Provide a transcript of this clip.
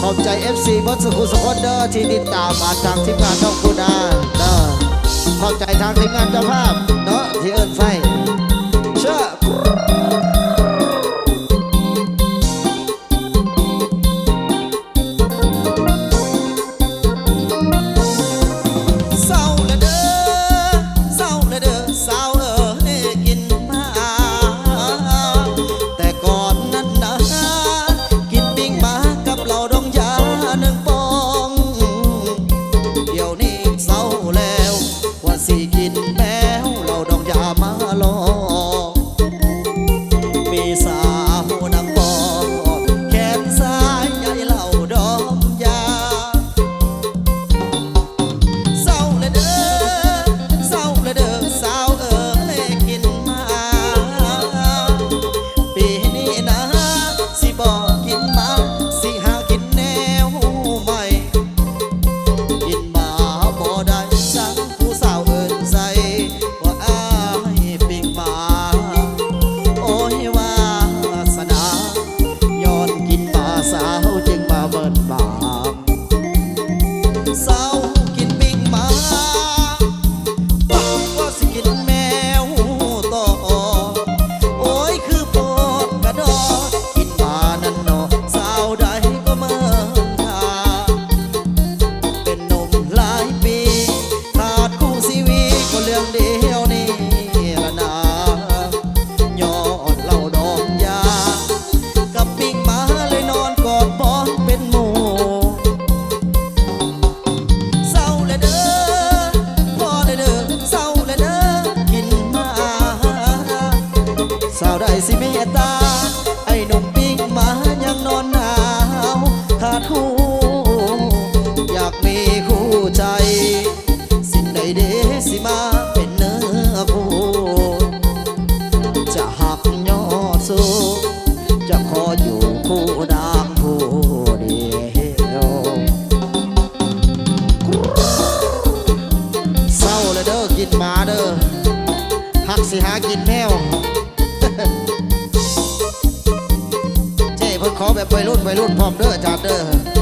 ขอบใจ FC บอสสุขุสคนเด้อที่ติดตามมาทางทีมงานน้องคุณอาเด้อขอบใจทางทีมงานเจ้าภาพเนาะที่เอิ้นไฟเชื่อสาวได้สิเมตตาไอ้หนุ่มปิ้งมายังนอนหนาวขาดหูอยากมีคู่ใจสิ่งใดเดสิมาเป็นเนื้อคู่จะหักยอดสู้จะขออยู่คู่นางผู้เดียวเศร้าเลยเด้อกินหมาเด้อหักสิหากินแมวเจ้เพิ่นขอแบบวัยรุ่นพร้อมเด้ออาจารย์เด้อ